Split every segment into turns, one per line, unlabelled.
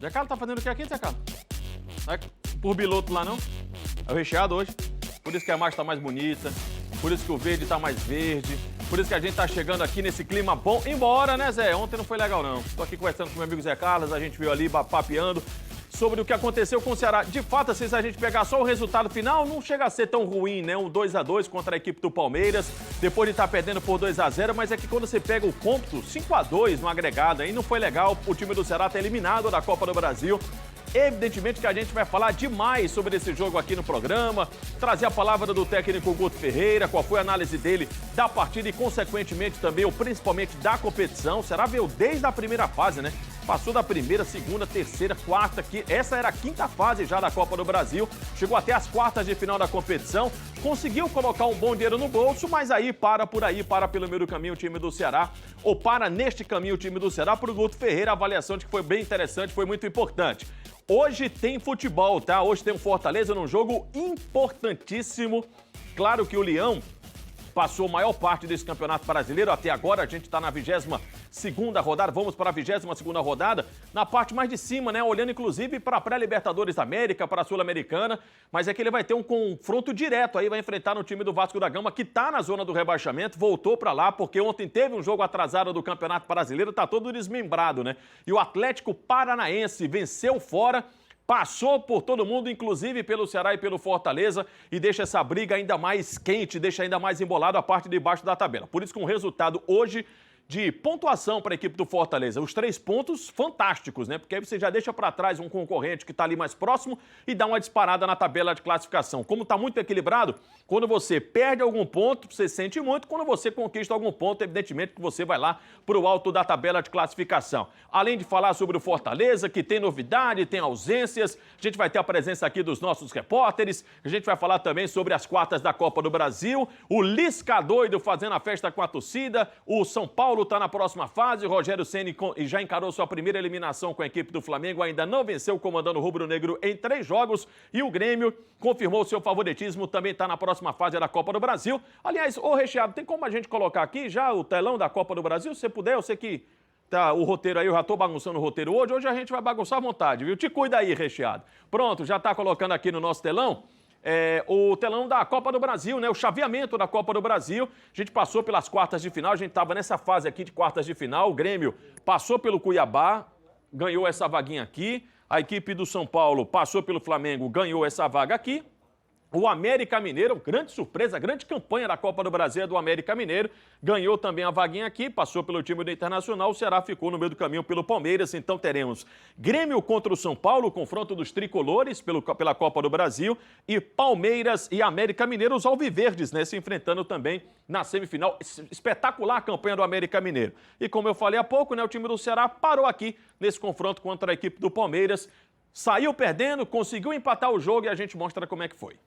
Zé Carlos tá fazendo o que aqui, Zé Carlos? Não é por biloto lá, não? É o recheado hoje. Por isso que a imagem tá mais bonita. Por isso que o verde tá mais verde. Por isso que a gente tá chegando aqui nesse clima bom. Embora, né, Zé? Ontem não foi legal, não. Tô aqui conversando com meu amigo Zé Carlos. A gente veio ali papeando sobre o que aconteceu com o Ceará. De fato, se a gente pegar só o resultado final, não chega a ser tão ruim, né? Um 2-2 contra a equipe do Palmeiras, depois de estar perdendo por 2-0, mas é que quando você pega o cômputo, 5-2 no agregado, aí não foi legal o time do Ceará ter eliminado da Copa do Brasil. Evidentemente que a gente vai falar demais sobre esse jogo aqui no programa, trazer a palavra do técnico Guto Ferreira, qual foi a análise dele da partida e, consequentemente, também, ou principalmente, da competição. O Ceará veio desde a primeira fase, né? Passou da primeira, segunda, terceira, quarta, que essa era a quinta fase já da Copa do Brasil, chegou até as quartas de final da competição, conseguiu colocar um bom dinheiro no bolso, mas aí para pelo meio do caminho o time do Ceará, ou para neste caminho o time do Ceará, para o Guto Ferreira, a avaliação de que foi bem interessante, foi muito importante. Hoje tem futebol, tá? Hoje tem um Fortaleza num jogo importantíssimo. Claro que o Leão passou a maior parte desse Campeonato Brasileiro. Até agora a gente está na 22ª rodada. Vamos para a 22ª rodada. Na parte mais de cima, né? Olhando inclusive para a pré-Libertadores da América, para a Sul-Americana. Mas é que ele vai ter um confronto direto aí, vai enfrentar no time do Vasco da Gama, que está na zona do rebaixamento. Voltou para lá, porque ontem teve um jogo atrasado do Campeonato Brasileiro. Tá todo desmembrado, né? E o Atlético Paranaense venceu fora. Passou por todo mundo, inclusive pelo Ceará e pelo Fortaleza, e deixa essa briga ainda mais quente, deixa ainda mais embolado a parte de baixo da tabela. Por isso que um resultado hoje de pontuação para a equipe do Fortaleza. Os 3 pontos fantásticos, né? Porque aí você já deixa para trás um concorrente que está ali mais próximo e dá uma disparada na tabela de classificação. Como está muito equilibrado, quando você perde algum ponto, você sente muito. Quando você conquista algum ponto, evidentemente que você vai lá para o alto da tabela de classificação. Além de falar sobre o Fortaleza, que tem novidade, tem ausências, a gente vai ter a presença aqui dos nossos repórteres, a gente vai falar também sobre as quartas da Copa do Brasil, o Lisca doido fazendo a festa com a torcida, o São Paulo está na próxima fase, o Rogério Ceni já encarou sua primeira eliminação com a equipe do Flamengo, ainda não venceu comandando o rubro-negro em 3 jogos, e o Grêmio confirmou seu favoritismo, também está na próxima fase da Copa do Brasil. Aliás, ô Recheado, tem como a gente colocar aqui já o telão da Copa do Brasil? Se você puder, eu sei que tá o roteiro aí, eu já estou bagunçando o roteiro hoje a gente vai bagunçar à vontade, viu? Te cuida aí, Recheado. Pronto, já está colocando aqui no nosso telão o telão da Copa do Brasil, né? O chaveamento da Copa do Brasil. A gente passou pelas quartas de final, a gente estava nessa fase aqui de quartas de final. O Grêmio passou pelo Cuiabá, ganhou essa vaguinha aqui. A equipe do São Paulo passou pelo Flamengo, ganhou essa vaga aqui. O América Mineiro, grande surpresa, grande campanha da Copa do Brasil do América Mineiro, ganhou também a vaguinha aqui, passou pelo time do Internacional, o Ceará ficou no meio do caminho pelo Palmeiras, então teremos Grêmio contra o São Paulo, confronto dos tricolores pela Copa do Brasil, e Palmeiras e América Mineiro, os alviverdes, né, se enfrentando também na semifinal. Espetacular a campanha do América Mineiro. E como eu falei há pouco, né, o time do Ceará parou aqui nesse confronto contra a equipe do Palmeiras, saiu perdendo, conseguiu empatar o jogo e a gente mostra como é que foi.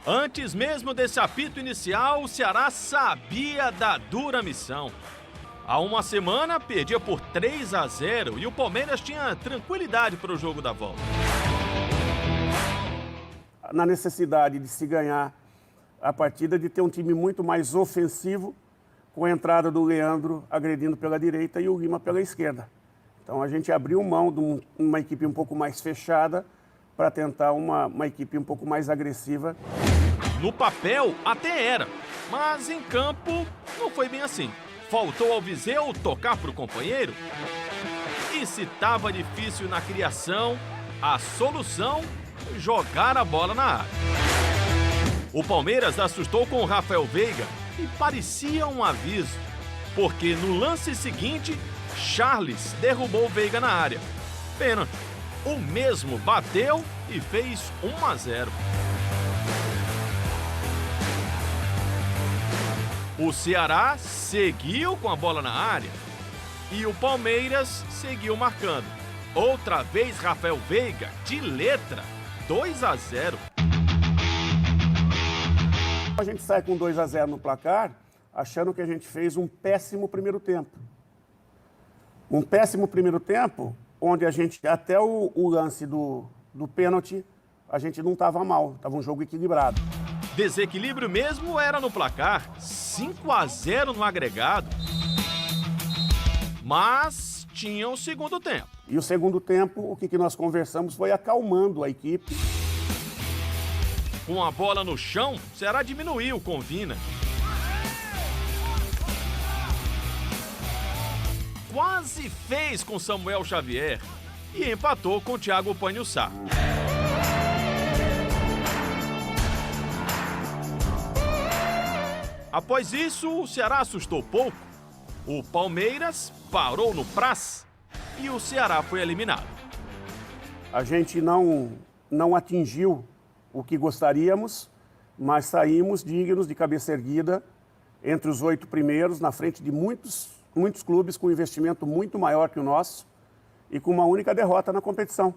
Antes mesmo desse apito inicial, o Ceará sabia da dura missão. Há uma semana, perdia por 3-0 e o Palmeiras tinha tranquilidade para o jogo da volta.
Na necessidade de se ganhar a partida, de ter um time muito mais ofensivo, com a entrada do Leandro agredindo pela direita e o Lima pela esquerda. Então a gente abriu mão de uma equipe um pouco mais fechada para tentar uma equipe um pouco mais agressiva.
No papel até era, mas em campo não foi bem assim. Faltou ao Viseu tocar para o companheiro. E se estava difícil na criação, a solução foi jogar a bola na área. O Palmeiras assustou com o Rafael Veiga e parecia um aviso, porque no lance seguinte, Charles derrubou o Veiga na área. Pênalti. O mesmo bateu e fez 1-0. O Ceará seguiu com a bola na área e o Palmeiras seguiu marcando. Outra vez Rafael Veiga, de letra, 2-0.
A gente sai com 2-0 no placar, achando que a gente fez um péssimo primeiro tempo. Um péssimo primeiro tempo, onde a gente, até o lance do pênalti, a gente não estava mal, estava um jogo equilibrado.
Desequilíbrio mesmo era no placar. 5-0 no agregado, mas tinha o segundo tempo.
E o segundo tempo, o que nós conversamos foi acalmando a equipe.
Com a bola no chão, o Ceará diminuiu com Vina. Quase fez com Samuel Xavier e empatou com Thiago Panhussá. Após isso, o Ceará assustou pouco. O Palmeiras parou no Praz e o Ceará foi eliminado.
A gente não atingiu o que gostaríamos, mas saímos dignos de cabeça erguida entre os 8 primeiros, na frente de muitos clubes com investimento muito maior que o nosso e com uma única derrota na competição.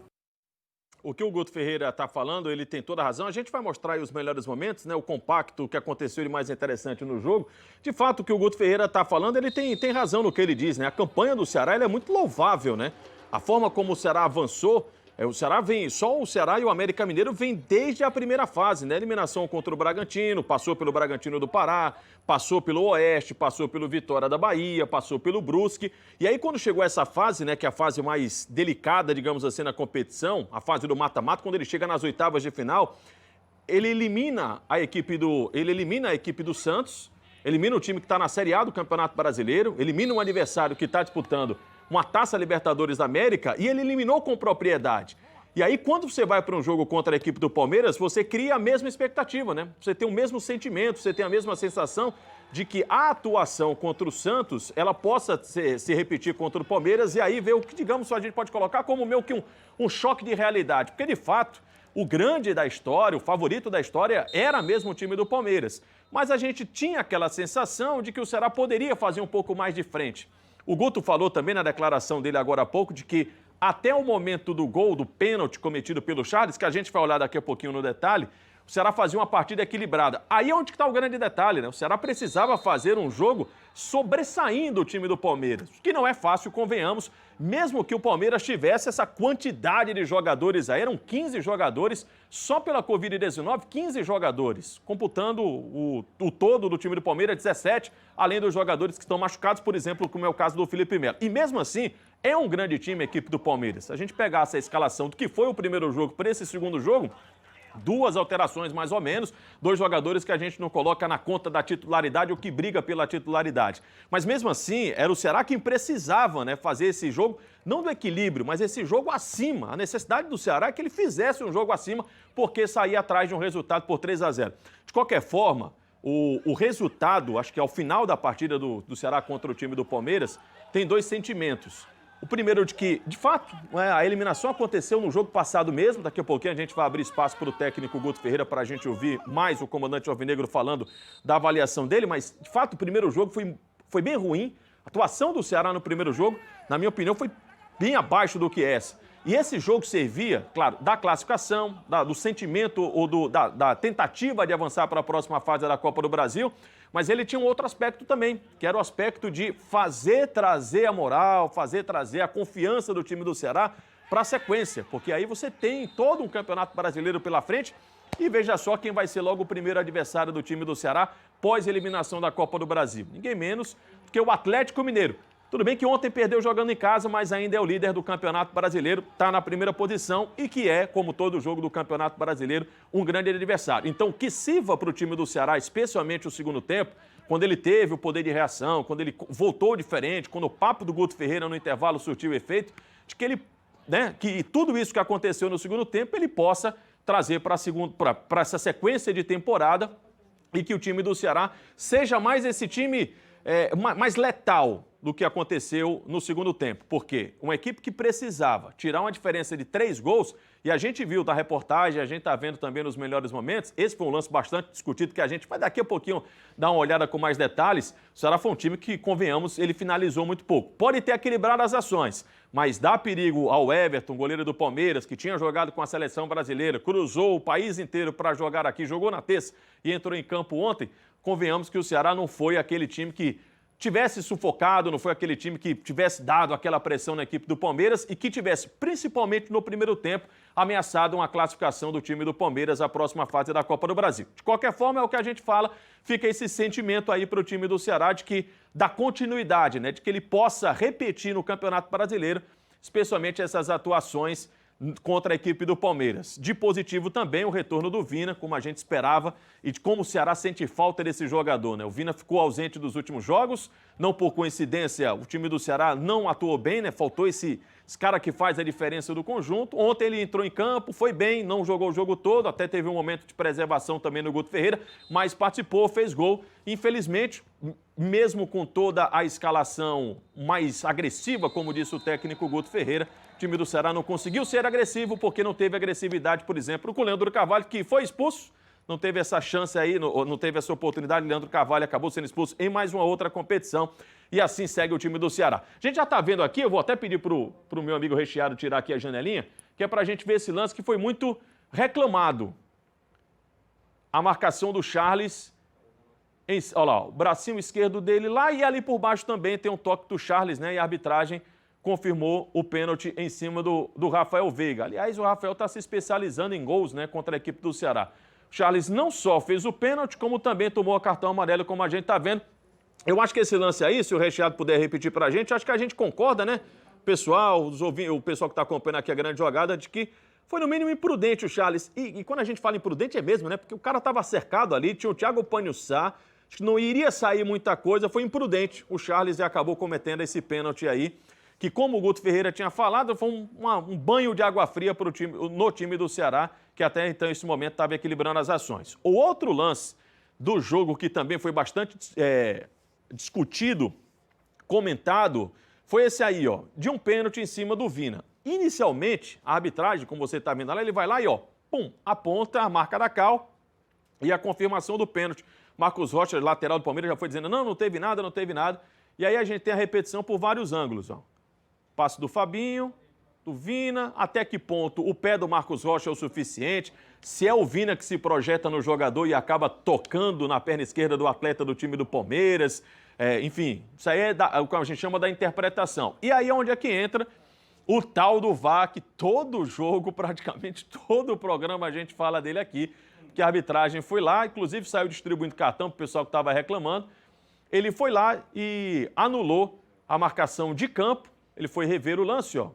O que o Guto Ferreira está falando, ele tem toda a razão. A gente vai mostrar aí os melhores momentos, né? O compacto, o que aconteceu de mais interessante no jogo. De fato, o que o Guto Ferreira está falando, ele tem razão no que ele diz, né? A campanha do Ceará ela é muito louvável, né? A forma como o Ceará avançou, o Ceará vem, só o Ceará e o América Mineiro vem desde a primeira fase, né? Eliminação contra o Bragantino, passou pelo Bragantino do Pará, passou pelo Oeste, passou pelo Vitória da Bahia, passou pelo Brusque. E aí quando chegou essa fase, né, que é a fase mais delicada, digamos assim, na competição, a fase do mata-mata, quando ele chega nas oitavas de final, ele elimina a equipe do Santos, elimina o time que está na Série A do Campeonato Brasileiro, elimina um adversário que está disputando uma Taça Libertadores da América e ele eliminou com propriedade. E aí, quando você vai para um jogo contra a equipe do Palmeiras, você cria a mesma expectativa, né? Você tem o mesmo sentimento, você tem a mesma sensação de que a atuação contra o Santos, ela possa se repetir contra o Palmeiras e aí ver o que, digamos, a gente pode colocar como meio que um choque de realidade. Porque, de fato, o grande da história, o favorito da história, era mesmo o time do Palmeiras. Mas a gente tinha aquela sensação de que o Ceará poderia fazer um pouco mais de frente. O Guto falou também na declaração dele agora há pouco de que até o momento do gol, do pênalti cometido pelo Charles, que a gente vai olhar daqui a pouquinho no detalhe, o Ceará fazia uma partida equilibrada. Aí é onde está o grande detalhe, né? O Ceará precisava fazer um jogo sobressaindo o time do Palmeiras, que não é fácil, convenhamos, mesmo que o Palmeiras tivesse essa quantidade de jogadores aí, eram 15 jogadores, só pela Covid-19, 15 jogadores, computando o todo do time do Palmeiras, 17, além dos jogadores que estão machucados, por exemplo, como é o caso do Felipe Melo. E mesmo assim, é um grande time a equipe do Palmeiras. Se a gente pegasse a escalação do que foi o primeiro jogo para esse segundo jogo, 2 alterações mais ou menos, 2 jogadores que a gente não coloca na conta da titularidade ou que briga pela titularidade. Mas mesmo assim, era o Ceará quem precisava, né, fazer esse jogo, não do equilíbrio, mas esse jogo acima. A necessidade do Ceará é que ele fizesse um jogo acima, porque saía atrás de um resultado por 3-0. De qualquer forma, o resultado, acho que ao final da partida do Ceará contra o time do Palmeiras, tem 2 sentimentos. O primeiro de que, de fato, a eliminação aconteceu no jogo passado mesmo. Daqui a pouquinho a gente vai abrir espaço para o técnico Guto Ferreira para a gente ouvir mais o comandante alvinegro falando da avaliação dele. Mas, de fato, o primeiro jogo foi bem ruim. A atuação do Ceará no primeiro jogo, na minha opinião, foi bem abaixo do que essa. E esse jogo servia, claro, da classificação, do sentimento ou da tentativa de avançar para a próxima fase da Copa do Brasil, mas ele tinha um outro aspecto também, que era o aspecto de trazer a moral, trazer a confiança do time do Ceará para a sequência, porque aí você tem todo um campeonato brasileiro pela frente e veja só quem vai ser logo o primeiro adversário do time do Ceará pós-eliminação da Copa do Brasil. Ninguém menos do que o Atlético Mineiro. Tudo bem que ontem perdeu jogando em casa, mas ainda é o líder do Campeonato Brasileiro, está na primeira posição e que é, como todo jogo do Campeonato Brasileiro, um grande adversário. Então, que sirva para o time do Ceará, especialmente o segundo tempo, quando ele teve o poder de reação, quando ele voltou diferente, quando o papo do Guto Ferreira no intervalo surtiu efeito, de que ele, né, que tudo isso que aconteceu no segundo tempo, ele possa trazer para essa sequência de temporada e que o time do Ceará seja mais esse time mais letal do que aconteceu no segundo tempo. Por quê? Uma equipe que precisava tirar uma diferença de 3 gols, e a gente viu da reportagem, a gente está vendo também nos melhores momentos, esse foi um lance bastante discutido que a gente vai daqui a pouquinho dar uma olhada com mais detalhes. O Ceará foi um time que, convenhamos, ele finalizou muito pouco. Pode ter equilibrado as ações, mas dá perigo ao Everton, goleiro do Palmeiras, que tinha jogado com a seleção brasileira, cruzou o país inteiro para jogar aqui, jogou na terça e entrou em campo ontem. Convenhamos que o Ceará não foi aquele time que tivesse sufocado, não foi aquele time que tivesse dado aquela pressão na equipe do Palmeiras e que tivesse, principalmente no primeiro tempo, ameaçado uma classificação do time do Palmeiras à próxima fase da Copa do Brasil. De qualquer forma, é o que a gente fala, fica esse sentimento aí para o time do Ceará de que dá continuidade, né? De que ele possa repetir no Campeonato Brasileiro, especialmente essas atuações contra a equipe do Palmeiras. De positivo também o retorno do Vina, como a gente esperava, e de como o Ceará sente falta desse jogador, né? O Vina ficou ausente dos últimos jogos, não por coincidência, o time do Ceará não atuou bem, né? Faltou esse cara que faz a diferença do conjunto. Ontem ele entrou em campo, foi bem, não jogou o jogo todo, até teve um momento de preservação também no Guto Ferreira, mas participou, fez gol. Infelizmente, mesmo com toda a escalação mais agressiva, como disse o técnico Guto Ferreira, o time do Ceará não conseguiu ser agressivo porque não teve agressividade, por exemplo, com o Leandro Carvalho, que foi expulso, não teve essa chance aí, não teve essa oportunidade. Leandro Carvalho acabou sendo expulso em mais uma outra competição e assim segue o time do Ceará. A gente já está vendo aqui, eu vou até pedir para o meu amigo Recheado tirar aqui a janelinha, que é para a gente ver esse lance que foi muito reclamado. A marcação do Charles, olha lá, o bracinho esquerdo dele lá e ali por baixo também tem um toque do Charles, né? E a arbitragem confirmou o pênalti em cima do Rafael Veiga. Aliás, o Rafael está se especializando em gols, né, contra a equipe do Ceará. O Charles não só fez o pênalti, como também tomou o cartão amarelo, como a gente está vendo. Eu acho que esse lance aí, se o Recheado puder repetir para a gente, acho que a gente concorda, né, pessoal, o pessoal que está acompanhando aqui a grande jogada, de que foi no mínimo imprudente o Charles. E quando a gente fala imprudente é mesmo, né, porque o cara estava cercado ali, tinha o Thiago Panhussá, acho que não iria sair muita coisa, foi imprudente o Charles e acabou cometendo esse pênalti aí, que como o Guto Ferreira tinha falado, foi um banho de água fria no time do Ceará, que até então, nesse momento, estava equilibrando as ações. O outro lance do jogo, que também foi bastante discutido, comentado, foi esse aí, ó, de um pênalti em cima do Vina. Inicialmente, a arbitragem, como você está vendo lá, ele vai lá e, ó, pum, aponta a marca da cal e a confirmação do pênalti. Marcos Rocha, lateral do Palmeiras, já foi dizendo, não teve nada, não teve nada. E aí a gente tem a repetição por vários ângulos, ó. Passe do Fabinho, do Vina, até que ponto o pé do Marcos Rocha é o suficiente, se é o Vina que se projeta no jogador e acaba tocando na perna esquerda do atleta do time do Palmeiras, enfim, isso aí é o que a gente chama da interpretação. E aí é onde é que entra o tal do VAR, que todo jogo, praticamente todo o programa a gente fala dele aqui, que a arbitragem foi lá, inclusive saiu distribuindo cartão para o pessoal que estava reclamando, ele foi lá e anulou a marcação de campo. Ele foi rever o lance, ó.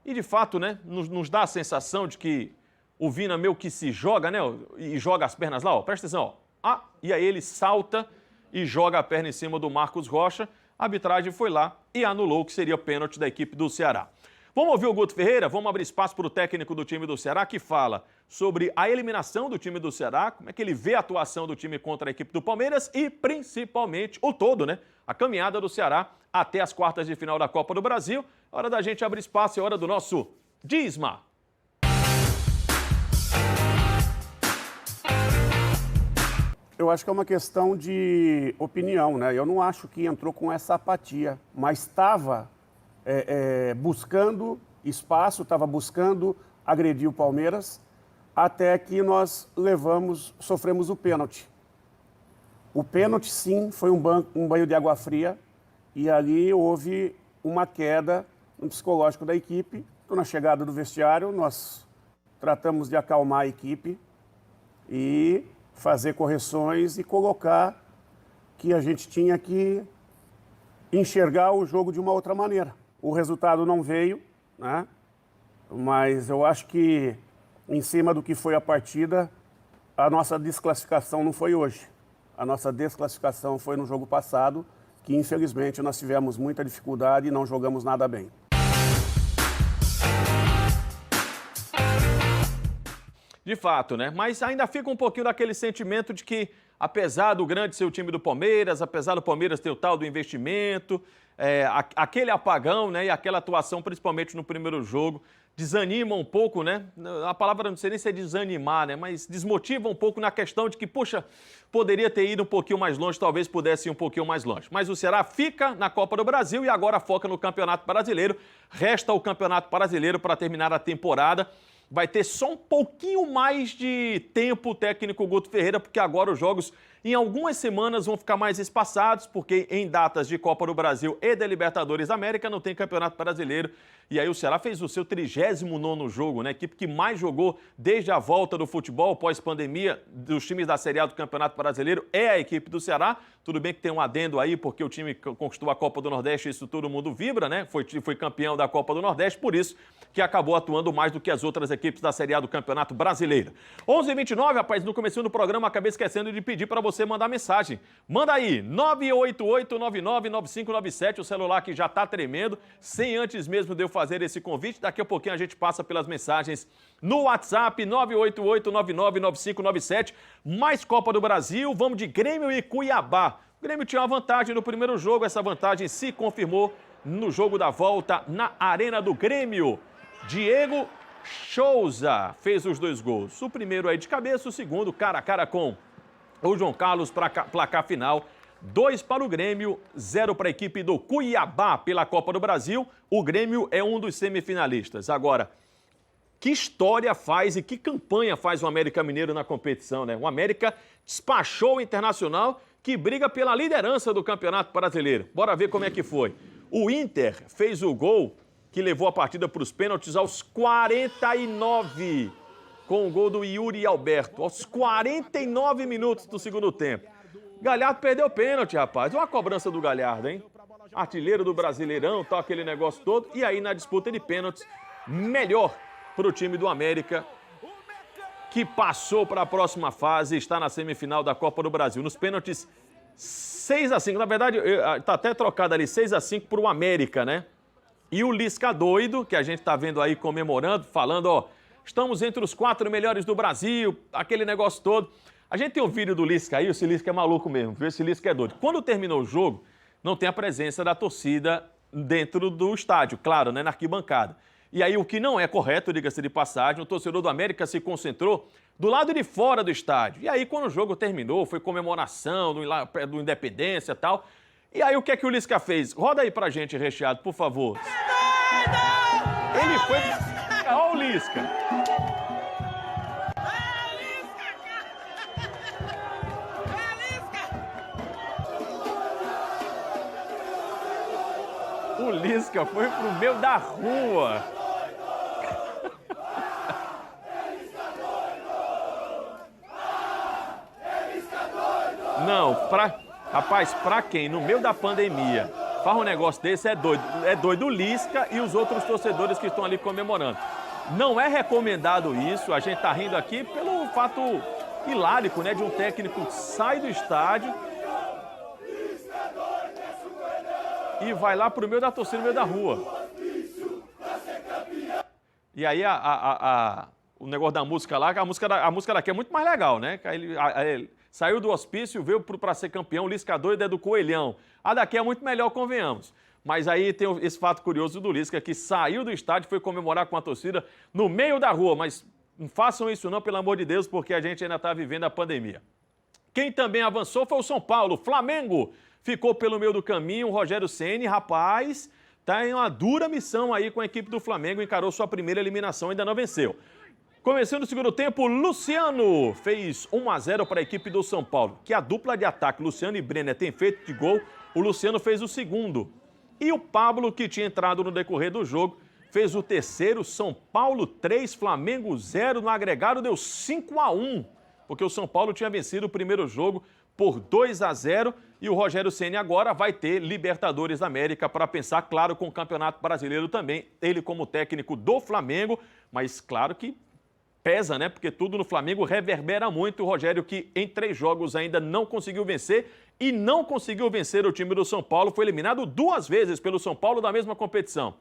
E, de fato, né, nos dá a sensação de que o Vina meio que se joga, né, e joga as pernas lá, ó. Presta atenção, ó. E aí ele salta e joga a perna em cima do Marcos Rocha. A arbitragem foi lá e anulou o que seria o pênalti da equipe do Ceará. Vamos ouvir o Guto Ferreira? Vamos abrir espaço para o técnico do time do Ceará, que fala sobre a eliminação do time do Ceará, como é que ele vê a atuação do time contra a equipe do Palmeiras e, principalmente, o todo, né? A caminhada do Ceará até as quartas de final da Copa do Brasil. É hora da gente abrir espaço, é hora do nosso Dízima.
Eu acho que é uma questão de opinião, né? Eu não acho que entrou com essa apatia, mas estava buscando espaço, estava buscando agredir o Palmeiras, até que nós sofremos o pênalti. O pênalti, sim, foi um banho de água fria, e ali houve uma queda no psicológico da equipe. Então, na chegada do vestiário, nós tratamos de acalmar a equipe e fazer correções e colocar que a gente tinha que enxergar o jogo de uma outra maneira. O resultado não veio, né? Mas eu acho que, em cima do que foi a partida, a nossa desclassificação não foi hoje. A nossa desclassificação foi no jogo passado, que infelizmente nós tivemos muita dificuldade e não jogamos nada bem.
De fato, né? Mas ainda fica um pouquinho daquele sentimento de que, apesar do grande ser o time do Palmeiras, apesar do Palmeiras ter o tal do investimento, aquele apagão, né? E aquela atuação, principalmente no primeiro jogo, desanima um pouco, né? A palavra não sei nem se é desanimar, né? Mas desmotiva um pouco na questão de que, puxa, poderia ter ido um pouquinho mais longe, talvez pudesse ir um pouquinho mais longe. Mas o Ceará fica na Copa do Brasil e agora foca no Campeonato Brasileiro. Resta o Campeonato Brasileiro para terminar a temporada. Vai ter só um pouquinho mais de tempo o técnico Guto Ferreira, porque agora os jogos Em algumas semanas vão ficar mais espaçados, porque em datas de Copa do Brasil e da Libertadores da América não tem Campeonato Brasileiro. E aí o Ceará fez o seu 39º jogo, né? A equipe que mais jogou desde a volta do futebol pós-pandemia dos times da Série A do Campeonato Brasileiro é a equipe do Ceará. Tudo bem que tem um adendo aí, porque o time conquistou a Copa do Nordeste, isso todo mundo vibra, né? Foi campeão da Copa do Nordeste, por isso que acabou atuando mais do que as outras equipes da Série A do Campeonato Brasileiro. 11h29, rapaz, no começo do programa acabei esquecendo de pedir para você mandar mensagem. Manda aí, 988-999597, o celular que já tá tremendo, sem antes mesmo de eu fazer esse convite. Daqui a pouquinho a gente passa pelas mensagens no WhatsApp, 988-999597. Mais Copa do Brasil, vamos de Grêmio e Cuiabá. O Grêmio tinha uma vantagem no primeiro jogo, essa vantagem se confirmou no jogo da volta na Arena do Grêmio. Diego Souza fez os 2 gols. O primeiro aí de cabeça, o segundo cara a cara com o João Carlos para placar final. 2 para o Grêmio, 0 para a equipe do Cuiabá pela Copa do Brasil. O Grêmio é um dos semifinalistas. Agora, que história faz e que campanha faz o América Mineiro na competição, né? O América despachou o Internacional, que briga pela liderança do Campeonato Brasileiro. Bora ver como é que foi. O Inter fez o gol que levou a partida para os pênaltis aos 49, com o gol do Yuri Alberto, aos 49 minutos do segundo tempo. Galhardo perdeu o pênalti, rapaz. Olha a cobrança do Galhardo, hein? Artilheiro do Brasileirão, tal, aquele negócio todo. E aí, na disputa de pênaltis, melhor para o time do América, que passou para a próxima fase e está na semifinal da Copa do Brasil. Nos pênaltis, 6-5. Na verdade, está até trocado ali, 6-5 para o América, né? E o Lisca doido, que a gente está vendo aí comemorando, falando, ó, estamos entre os 4 melhores do Brasil, aquele negócio todo. A gente tem um vídeo do Lisca aí, esse Lisca é maluco mesmo, viu? Esse Lisca é doido. Quando terminou o jogo, não tem a presença da torcida dentro do estádio, claro, né, na arquibancada. E aí o que não é correto, diga-se de passagem, o torcedor do América se concentrou do lado de fora do estádio. E aí quando o jogo terminou, foi comemoração do Independência e tal. E aí o que é que o Lisca fez? Roda aí pra gente, Recheado, por favor. Ele foi... Olha o Lisca. O Lisca foi pro meio da rua. Não, rapaz, pra quem no meio da pandemia faz um negócio desse é doido. É doido o Lisca e os outros torcedores que estão ali comemorando. Não é recomendado isso, a gente tá rindo aqui pelo fato hilárico, né, de um técnico que sai do estádio e vai lá pro meio da torcida, no meio da rua. E aí o negócio da música lá, a música daqui é muito mais legal, né? Ele saiu do hospício, veio para ser campeão, Lisca doido é do Coelhão. A daqui é muito melhor, convenhamos. Mas aí tem esse fato curioso do Lisca, que saiu do estádio e foi comemorar com a torcida no meio da rua. Mas não façam isso não, pelo amor de Deus, porque a gente ainda está vivendo a pandemia. Quem também avançou foi o São Paulo. Flamengo ficou pelo meio do caminho. O Rogério Ceni, rapaz, está em uma dura missão aí com a equipe do Flamengo. Encarou sua primeira eliminação, ainda não venceu. Começando o segundo tempo, Luciano fez 1-0 para a equipe do São Paulo. Que a dupla de ataque, Luciano e Brenner, tem feito de gol. O Luciano fez o segundo. E o Pablo, que tinha entrado no decorrer do jogo, fez o terceiro. São Paulo 3, Flamengo 0. No agregado deu 5-1. Porque o São Paulo tinha vencido o primeiro jogo por 2-0. E o Rogério Ceni agora vai ter Libertadores da América para pensar, claro, com o Campeonato Brasileiro também. Ele como técnico do Flamengo, mas claro que pesa, né? Porque tudo no Flamengo reverbera muito. O Rogério, que em 3 jogos ainda não conseguiu vencer e não conseguiu vencer o time do São Paulo, foi eliminado 2 vezes pelo São Paulo da mesma competição.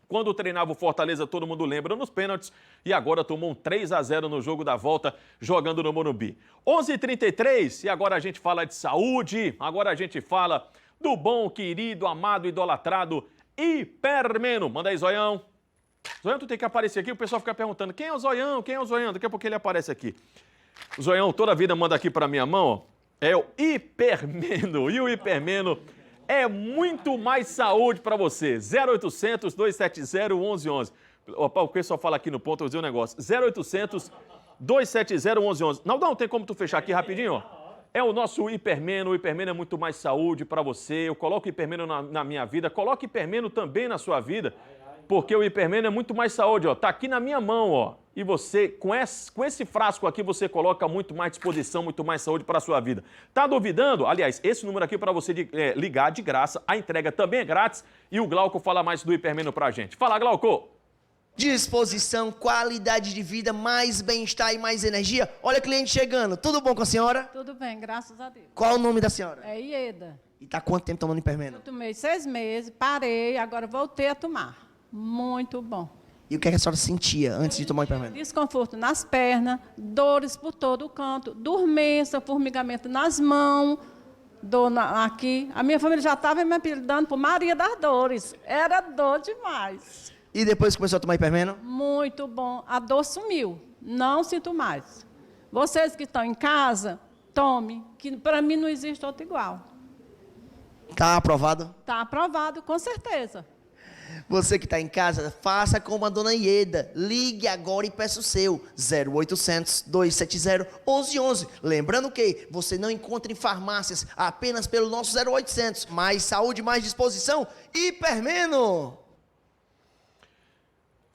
Quando treinava o Fortaleza, todo mundo lembra, nos pênaltis, e agora tomou um 3-0 no jogo da volta, jogando no Morumbi. 11h33, e agora a gente fala de saúde, agora a gente fala do bom, querido, amado, idolatrado Hipermeno. Manda aí, Zoião. Zoião, tu tem que aparecer aqui, o pessoal fica perguntando, quem é o Zoião, quem é o Zoião? Daqui a pouco ele aparece aqui. O Zoião toda a vida manda aqui pra minha mão, ó, é o Hipermeno, e o Hipermeno é muito mais saúde para você. 0800 270 1111. Opa, o pessoal fala aqui no ponto, eu vou dizer um negócio. 0800 270 1111. Não, tem como tu fechar aqui rapidinho, ó. é o nosso Hipermeno. O Hipermeno é muito mais saúde para você. Eu coloco o Hipermeno na minha vida, coloque o Hipermeno também na sua vida, porque o Hipermeno é muito mais saúde, ó. Tá aqui na minha mão, ó. E você, com esse frasco aqui, você coloca muito mais disposição, muito mais saúde para a sua vida. Tá duvidando? Aliás, esse número aqui para você ligar de graça, a entrega também é grátis e o Glauco fala mais do Hipermeno pra gente. Fala, Glauco!
Disposição, qualidade de vida, mais bem-estar e mais energia. Olha o cliente chegando. Tudo bom com a senhora?
Tudo bem, graças a Deus.
Qual o nome da senhora?
É Ieda.
E tá quanto tempo tomando Hipermeno?
Eu tomei 6 meses, parei, agora voltei a tomar. Muito bom.
E o que, é que a senhora sentia antes de tomar o Hipermeno?
Desconforto nas pernas, dores por todo o canto, dormência, formigamento nas mãos, dor aqui. A minha família já estava me apelidando por Maria das Dores. Era dor demais.
E depois que começou a tomar Hipermeno?
Muito bom. A dor sumiu. Não sinto mais. Vocês que estão em casa, tome, que para mim não existe outro igual.
Tá aprovado?
Está aprovado, com certeza.
Você que está em casa, faça como a dona Ieda. Ligue agora e peça o seu. 0800 270 1111. Lembrando que você não encontra em farmácias, apenas pelo nosso 0800. Mais saúde, mais disposição. Hipermeno!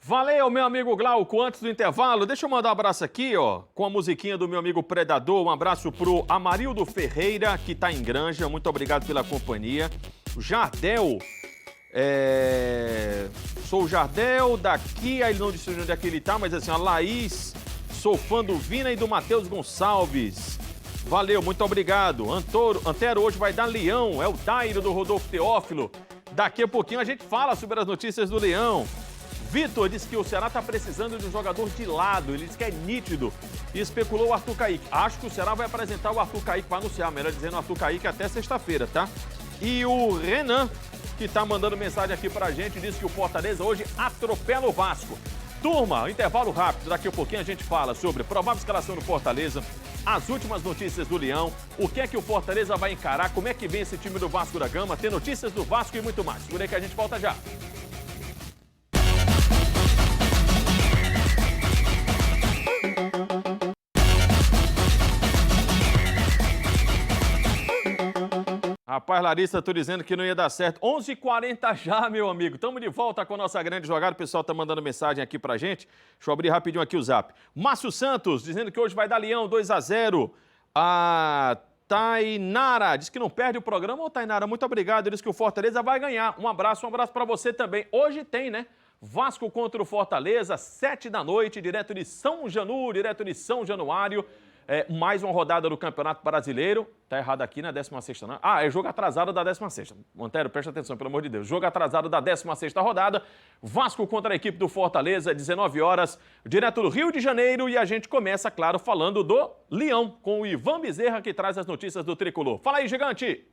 Valeu, meu amigo Glauco. Antes do intervalo, deixa eu mandar um abraço aqui, ó, com a musiquinha do meu amigo Predador. Um abraço pro Amarildo Ferreira, que tá em Granja. Muito obrigado pela companhia. Jardel... Sou o Jardel daqui, aí ele não disse onde é que ele tá, mas assim, a Laís, sou fã do Vina e do Matheus Gonçalves. Valeu, muito obrigado. Antero hoje vai dar Leão, é o Dairo do Rodolfo Teófilo. Daqui a pouquinho a gente fala sobre as notícias do Leão. Vitor disse que o Ceará tá precisando de um jogador de lado, ele disse que é nítido e especulou o Arthur Caíque. Acho que o Ceará vai apresentar o Arthur Caíque, vai anunciar, melhor dizendo, o Arthur Caíque até sexta-feira, tá? E o Renan, que tá mandando mensagem aqui pra gente, disse que o Fortaleza hoje atropela o Vasco. Turma, intervalo rápido, daqui a pouquinho a gente fala sobre provável escalação do Fortaleza, as últimas notícias do Leão, o que é que o Fortaleza vai encarar, como é que vem esse time do Vasco da Gama, tem notícias do Vasco e muito mais. Por aí que a gente volta já. Rapaz, Larissa, tô dizendo que não ia dar certo. 11h40 já, meu amigo. Estamos de volta com a nossa grande jogada. O pessoal tá mandando mensagem aqui pra gente. Deixa eu abrir rapidinho aqui o zap. Márcio Santos, dizendo que hoje vai dar Leão 2-0. A Tainara, diz que não perde o programa. Ô, Tainara, muito obrigado. Diz que o Fortaleza vai ganhar. Um abraço pra você também. Hoje tem, né? Vasco contra o Fortaleza, 7 da noite, direto de São Januário, direto de São Januário. Mais uma rodada do Campeonato Brasileiro. Tá errado aqui na 16ª, não? Ah, é jogo atrasado da 16ª. Montero, presta atenção, pelo amor de Deus. Jogo atrasado da 16ª rodada. Vasco contra a equipe do Fortaleza, 19 horas, direto do Rio de Janeiro. E a gente começa, claro, falando do Leão, com o Ivan Bezerra, que traz as notícias do Tricolor. Fala aí, gigante!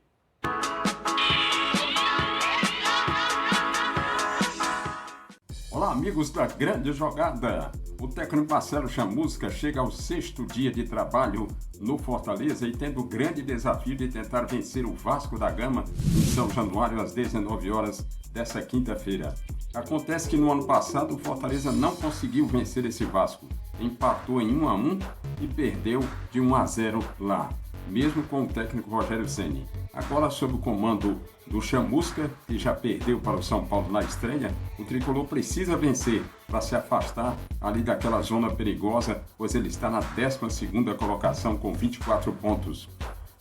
Olá, amigos da grande jogada. O técnico Marcelo Chamusca chega ao 6º dia de trabalho no Fortaleza e tendo o grande desafio de tentar vencer o Vasco da Gama em São Januário às 19 horas dessa quinta-feira. Acontece que no ano passado o Fortaleza não conseguiu vencer esse Vasco. Empatou em 1-1 e perdeu de 1-0 lá, mesmo com o técnico Rogério Ceni. Agora, sob o comando do Chamusca, que já perdeu para o São Paulo na estreia, o Tricolor precisa vencer para se afastar ali daquela zona perigosa, pois ele está na 12ª colocação com 24 pontos.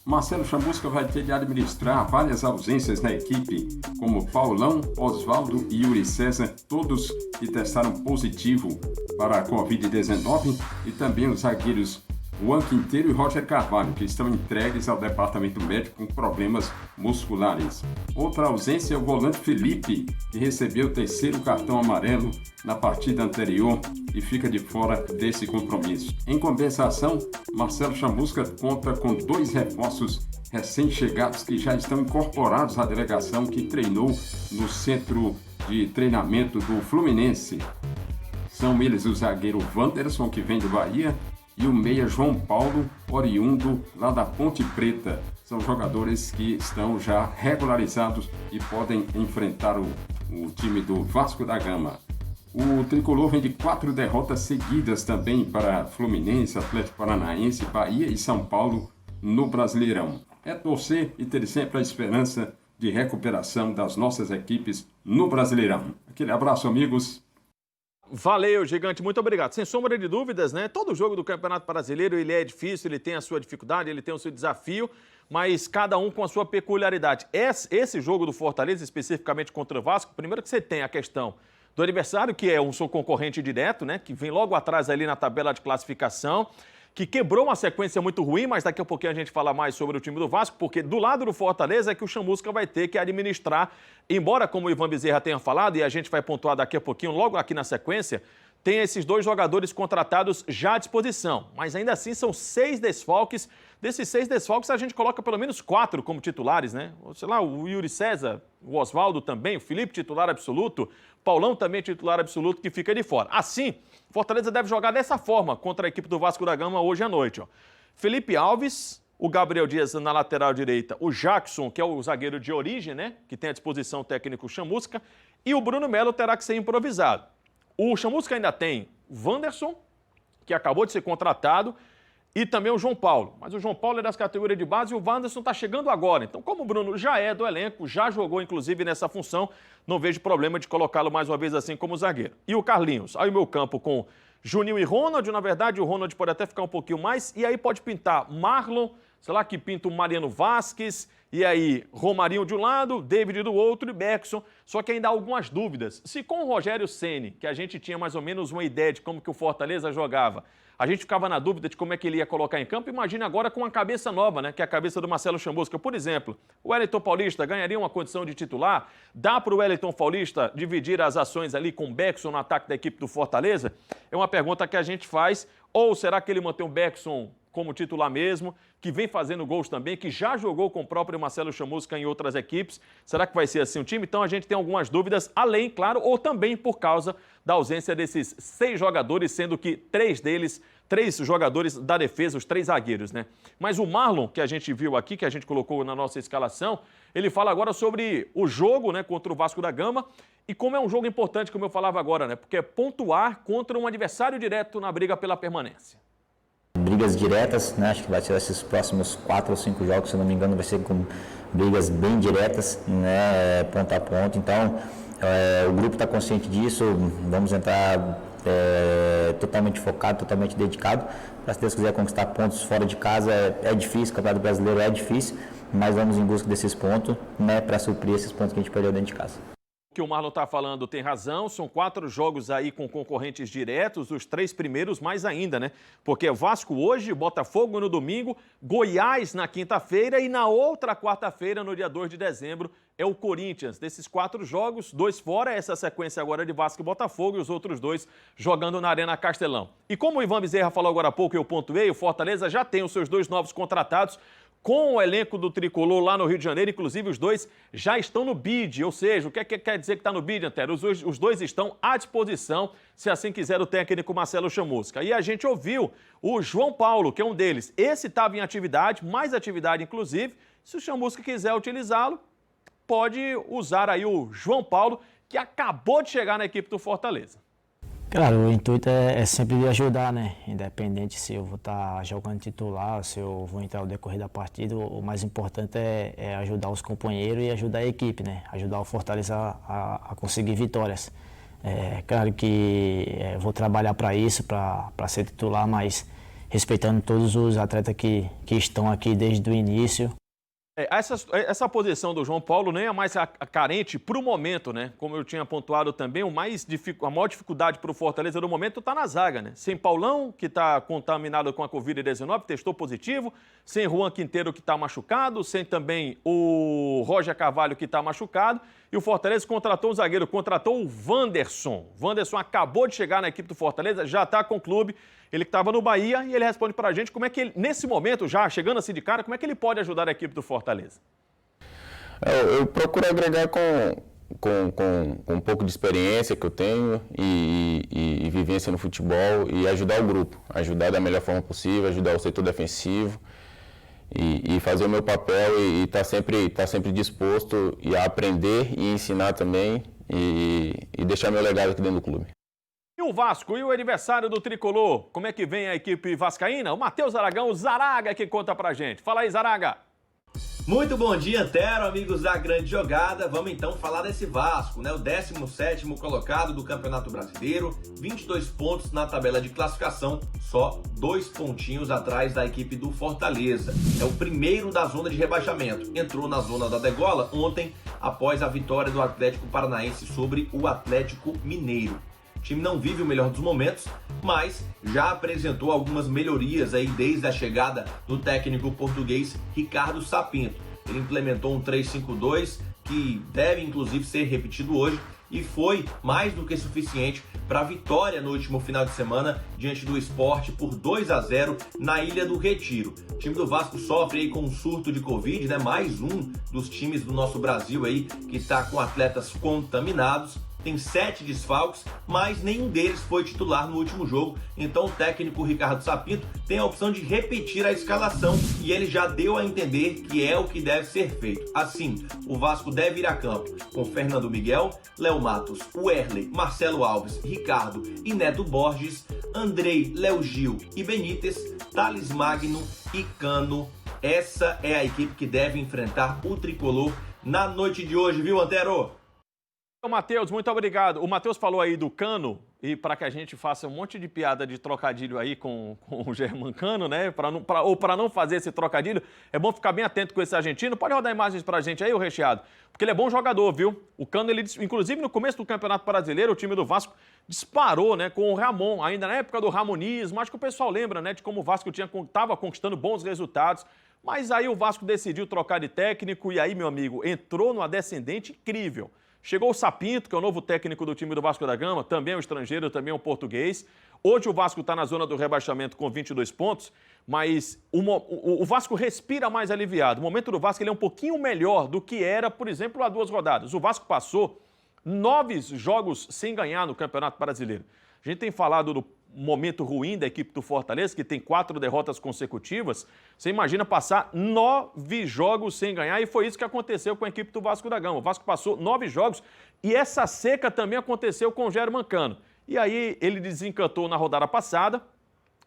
Marcelo Chamusca vai ter de administrar várias ausências na equipe, como Paulão, Oswaldo e Yuri César, todos que testaram positivo para a Covid-19, e também os zagueiros Juan Quinteiro e Roger Carvalho, que estão entregues ao departamento médico com problemas musculares. Outra ausência é o volante Felipe, que recebeu o 3º cartão amarelo na partida anterior e fica de fora desse compromisso. Em compensação, Marcelo Chamusca conta com 2 reforços recém-chegados que já estão incorporados à delegação que treinou no centro de treinamento do Fluminense. São eles o zagueiro Wanderson, que vem do Bahia, e o meia João Paulo, oriundo lá da Ponte Preta. São jogadores que estão já regularizados e podem enfrentar o time do Vasco da Gama. O Tricolor vem de 4 derrotas seguidas também para Fluminense, Atlético Paranaense, Bahia e São Paulo no Brasileirão. É torcer e ter sempre a esperança de recuperação das nossas equipes no Brasileirão. Aquele abraço, amigos.
Valeu, Gigante, muito obrigado. Sem sombra de dúvidas, né? Todo jogo do Campeonato Brasileiro, ele é difícil, ele tem a sua dificuldade, ele tem o seu desafio, mas cada um com a sua peculiaridade. Esse jogo do Fortaleza, especificamente contra o Vasco, primeiro que você tem a questão do adversário, que é um seu concorrente direto, né? Que vem logo atrás ali na tabela de classificação, que quebrou uma sequência muito ruim, mas daqui a pouquinho a gente fala mais sobre o time do Vasco, porque do lado do Fortaleza é que o Chamusca vai ter que administrar, embora, como o Ivan Bezerra tenha falado, e a gente vai pontuar daqui a pouquinho, logo aqui na sequência, tem esses 2 jogadores contratados já à disposição, mas ainda assim são 6 desfalques. Desses 6 desfalques a gente coloca pelo menos 4 como titulares, né? Sei lá, o Yuri César, o Oswaldo também, o Felipe titular absoluto, Paulão também titular absoluto, que fica de fora. Assim, Fortaleza deve jogar dessa forma contra a equipe do Vasco da Gama hoje à noite. Ó. Felipe Alves, o Gabriel Dias na lateral direita, o Jackson, que é o zagueiro de origem, né? Que tem à disposição o técnico Chamusca, e o Bruno Melo terá que ser improvisado. O Chamusca ainda tem o Wanderson, que acabou de ser contratado, e também o João Paulo. Mas o João Paulo é das categorias de base e o Wanderson está chegando agora. Então, como o Bruno já é do elenco, já jogou inclusive nessa função, não vejo problema de colocá-lo mais uma vez assim como zagueiro. E o Carlinhos, aí o meu campo com Juninho e Ronald, na verdade o Ronald pode até ficar um pouquinho mais, e aí pode pintar Marlon, sei lá, que pinta o Mariano Vasquez, e aí Romarinho de um lado, David do outro e Beckson. Só que ainda há algumas dúvidas. Se com o Rogério Ceni, que a gente tinha mais ou menos uma ideia de como que o Fortaleza jogava, a gente ficava na dúvida de como é que ele ia colocar em campo, imagina agora com uma cabeça nova, né? Que é a cabeça do Marcelo Chamusca. Por exemplo, o Wellington Paulista ganharia uma condição de titular? Dá para o Wellington Paulista dividir as ações ali com o Beckson no ataque da equipe do Fortaleza? É uma pergunta que a gente faz. Ou será que ele mantém o Beckson como titular mesmo, que vem fazendo gols também, que já jogou com o próprio Marcelo Chamusca em outras equipes? Será que vai ser assim o time? Então a gente tem algumas dúvidas, além, claro, ou também por causa da ausência desses 6 jogadores, sendo que 3 deles, 3 jogadores da defesa, os 3 zagueiros, né? Mas o Marlon, que a gente viu aqui, que a gente colocou na nossa escalação, ele fala agora sobre o jogo, né, contra o Vasco da Gama, e como é um jogo importante, como eu falava agora, né? Porque é pontuar contra um adversário direto na briga pela permanência.
Brigas diretas, né? Acho que vai ser esses próximos 4 ou 5 jogos, se não me engano, vai ser com brigas bem diretas, né? Ponto a ponto. Então, o grupo está consciente disso, vamos entrar totalmente focado, totalmente dedicado. Para, se Deus quiser, conquistar pontos fora de casa é difícil, o Campeonato Brasileiro é difícil, mas vamos em busca desses pontos, né? Para suprir esses pontos que a gente perdeu dentro de casa.
O que o Marlon está falando tem razão, são 4 jogos aí com concorrentes diretos, os 3 primeiros mais ainda, né? Porque é Vasco hoje, Botafogo no domingo, Goiás na quinta-feira e na outra quarta-feira, no dia 2 de dezembro, é o Corinthians. Desses 4 jogos, 2 fora, essa sequência agora de Vasco e Botafogo e os outros 2 jogando na Arena Castelão. E como o Ivan Bezerra falou agora há pouco e eu pontuei, o Fortaleza já tem os seus 2 novos contratados, com o elenco do Tricolor lá no Rio de Janeiro, inclusive os 2 já estão no bid, ou seja, o que quer dizer que está no bid, Antero? Os 2 estão à disposição, se assim quiser, o técnico Marcelo Chamusca. E a gente ouviu o João Paulo, que é um deles. Esse estava em atividade, mais atividade inclusive, se o Chamusca quiser utilizá-lo, pode usar aí o João Paulo, que acabou de chegar na equipe do Fortaleza.
Claro, o intuito é sempre de ajudar, né? Independente se eu vou estar jogando titular, se eu vou entrar no decorrer da partida, o mais importante é ajudar os companheiros e ajudar a equipe, né? Ajudar o Fortaleza a conseguir vitórias. Claro que vou trabalhar para isso, para ser titular, mas respeitando todos os atletas que estão aqui desde o início.
Essa posição do João Paulo nem é mais carente para o momento, né? Como eu tinha pontuado também, a maior dificuldade para o Fortaleza no momento está na zaga, né? Sem Paulão, que está contaminado com a Covid-19, testou positivo. Sem Juan Quinteiro, que está machucado. Sem também o Roger Carvalho, que está machucado. E o Fortaleza contratou um zagueiro, contratou o Wanderson. O Wanderson acabou de chegar na equipe do Fortaleza, já está com o clube. Ele que estava no Bahia e ele responde para a gente como é que ele, nesse momento, já chegando assim de cara, como é que ele pode ajudar a equipe do Fortaleza?
Eu procuro agregar com um pouco de experiência que eu tenho e vivência no futebol e ajudar o grupo, ajudar da melhor forma possível, ajudar o setor defensivo e fazer o meu papel e estar sempre disposto a aprender e ensinar também e deixar meu legado aqui dentro do clube.
E o Vasco e o aniversário do Tricolor, como é que vem a equipe vascaína? O Matheus Aragão, o Zaraga, que conta pra gente. Fala aí, Zaraga.
Muito bom dia, Antero, amigos da Grande Jogada. Vamos então falar desse Vasco, né? O 17º colocado do Campeonato Brasileiro, 22 pontos na tabela de classificação, só 2 pontinhos atrás da equipe do Fortaleza. É o primeiro da zona de rebaixamento. Entrou na zona da degola ontem, após a vitória do Atlético Paranaense sobre o Atlético Mineiro. O time não vive o melhor dos momentos, mas já apresentou algumas melhorias aí desde a chegada do técnico português Ricardo Sapinto. Ele implementou um 3-5-2 que deve inclusive ser repetido hoje e foi mais do que suficiente para a vitória no último final de semana diante do Sport por 2-0 na Ilha do Retiro. O time do Vasco sofre aí com um surto de Covid, né? Mais um dos times do nosso Brasil aí que está com atletas contaminados. Tem 7 desfalques, mas nenhum deles foi titular no último jogo. Então o técnico Ricardo Sapinto tem a opção de repetir a escalação e ele já deu a entender que é o que deve ser feito. Assim, o Vasco deve ir a campo com Fernando Miguel, Léo Matos, Werley, Marcelo Alves, Ricardo e Neto Borges, Andrei, Léo Gil e Benítez, Thales Magno e Cano. Essa é a equipe que deve enfrentar o Tricolor na noite de hoje, viu, Antero?
Matheus, muito obrigado. O Matheus falou aí do Cano, e para que a gente faça um monte de piada de trocadilho aí com o Germán Cano, né? Para não fazer esse trocadilho, é bom ficar bem atento com esse argentino. Pode rodar imagens para a gente aí, o Recheado? Porque ele é bom jogador, viu? O Cano, ele, inclusive no começo do Campeonato Brasileiro, o time do Vasco disparou, né? Com o Ramon, ainda na época do ramonismo. Acho que o pessoal lembra, né? De como o Vasco estava conquistando bons resultados. Mas aí o Vasco decidiu trocar de técnico e aí, meu amigo, entrou numa descendente incrível. Chegou o Sapinto, que é o novo técnico do time do Vasco da Gama, também é um estrangeiro, também é um português. Hoje o Vasco está na zona do rebaixamento com 22 pontos, mas o Vasco respira mais aliviado. O momento do Vasco ele é um pouquinho melhor do que era, por exemplo, há 2 rodadas. O Vasco passou 9 jogos sem ganhar no Campeonato Brasileiro. A gente tem falado do momento ruim da equipe do Fortaleza, que tem 4 derrotas consecutivas. Você imagina passar 9 jogos sem ganhar, e foi isso que aconteceu com a equipe do Vasco da Gama. O Vasco passou 9 jogos e essa seca também aconteceu com o Germán Cano. E aí ele desencantou na rodada passada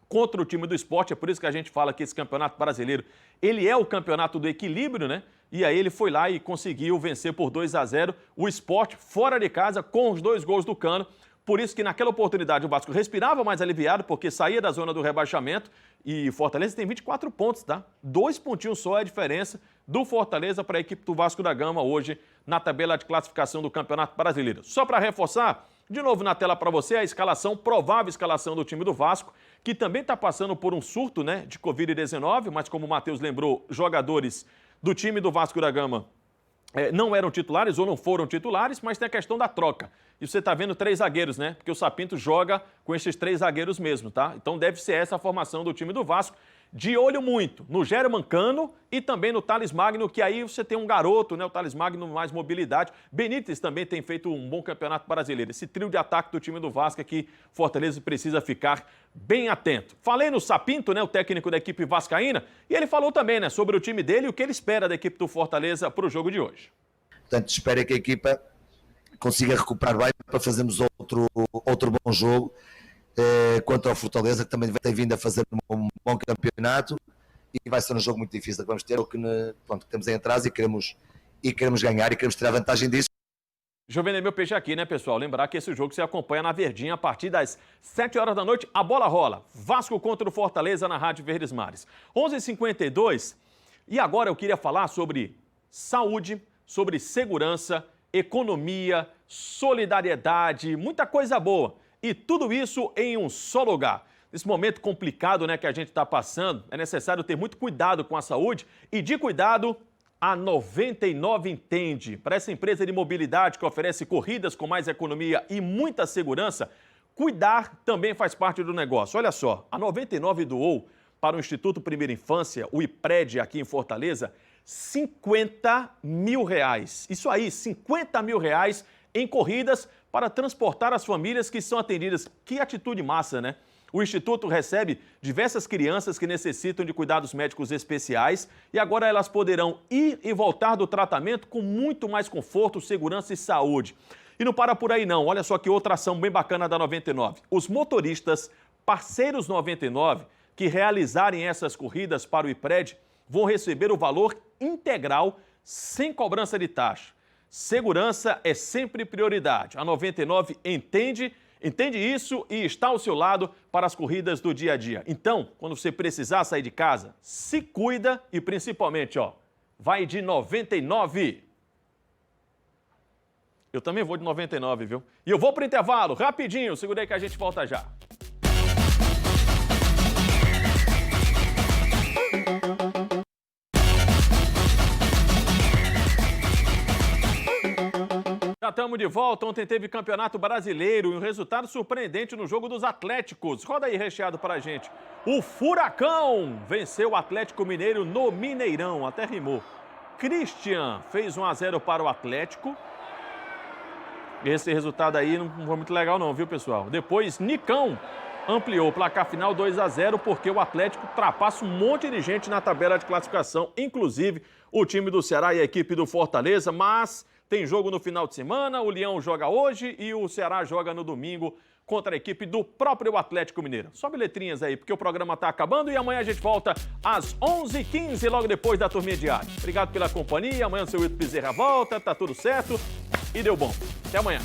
contra o time do Sport. É por isso que a gente fala que esse Campeonato Brasileiro, ele é o campeonato do equilíbrio, né? E aí ele foi lá e conseguiu vencer por 2-0 o Sport fora de casa com os 2 gols do Cano. Por isso que naquela oportunidade o Vasco respirava mais aliviado, porque saía da zona do rebaixamento, e Fortaleza tem 24 pontos, tá? 2 pontinhos só é a diferença do Fortaleza para a equipe do Vasco da Gama hoje na tabela de classificação do Campeonato Brasileiro. Só para reforçar, de novo na tela para você, a escalação, provável escalação do time do Vasco, que também está passando por um surto, né, de Covid-19, mas como o Matheus lembrou, jogadores do time do Vasco da Gama não eram titulares ou não foram titulares, mas tem a questão da troca. E você está vendo 3 zagueiros, né? Porque o Sapinto joga com esses 3 zagueiros mesmo, tá? Então deve ser essa a formação do time do Vasco. De olho muito no Germán Cano e também no Thales Magno, que aí você tem um garoto, né? O Thales Magno mais mobilidade. Benítez também tem feito um bom campeonato brasileiro. Esse trio de ataque do time do Vasco aqui, Fortaleza precisa ficar bem atento. Falei no Sapinto, né? O técnico da equipe vascaína, e ele falou também, né? Sobre o time dele e o que ele espera da equipe do Fortaleza para o jogo de hoje.
Portanto, espero que a equipa consiga recuperar bem para fazermos outro bom jogo contra o Fortaleza, que também tem vindo a fazer um bom campeonato, e vai ser um jogo muito difícil que vamos ter, que temos aí atrás e queremos ganhar e queremos ter a vantagem disso.
Vender meu peixe aqui, né, pessoal? Lembrar que esse jogo você acompanha na Verdinha a partir das 7 horas da noite. A bola rola. Vasco contra o Fortaleza na Rádio Verdes Mares. 11h52. E agora eu queria falar sobre saúde, sobre segurança, economia, solidariedade, muita coisa boa. E tudo isso em um só lugar. Nesse momento complicado, né, que a gente está passando, é necessário ter muito cuidado com a saúde, e de cuidado, a 99 entende. Para essa empresa de mobilidade que oferece corridas com mais economia e muita segurança, cuidar também faz parte do negócio. Olha só, a 99 doou para o Instituto Primeira Infância, o IPRED aqui em Fortaleza, R$50 mil. Isso aí, R$50 mil em corridas para transportar as famílias que são atendidas. Que atitude massa, né? O Instituto recebe diversas crianças que necessitam de cuidados médicos especiais e agora elas poderão ir e voltar do tratamento com muito mais conforto, segurança e saúde. E não para por aí não, olha só que outra ação bem bacana da 99. Os motoristas parceiros 99 que realizarem essas corridas para o IPRED vão receber o valor integral sem cobrança de taxa. Segurança é sempre prioridade. A 99 entende isso e está ao seu lado para as corridas do dia a dia. Então, quando você precisar sair de casa, se cuida e principalmente, vai de 99. Eu também vou de 99, viu? E eu vou pro intervalo, rapidinho, segura aí que a gente volta já. Já estamos de volta. Ontem teve Campeonato Brasileiro e um resultado surpreendente no jogo dos Atléticos. Roda aí, Recheado, pra gente. O Furacão venceu o Atlético Mineiro no Mineirão, até rimou. Christian fez 1-0 para o Atlético. Esse resultado aí não foi muito legal não, viu, pessoal? Depois, Nicão ampliou o placar final 2-0 porque o Atlético ultrapassa um monte de gente na tabela de classificação, inclusive o time do Ceará e a equipe do Fortaleza, mas tem jogo no final de semana, o Leão joga hoje e o Ceará joga no domingo contra a equipe do próprio Atlético Mineiro. Sobe letrinhas aí, porque o programa está acabando e amanhã a gente volta às 11h15, logo depois da turminha diária. Obrigado pela companhia, amanhã o seu Wilton Bezerra volta, tá tudo certo e deu bom. Até amanhã.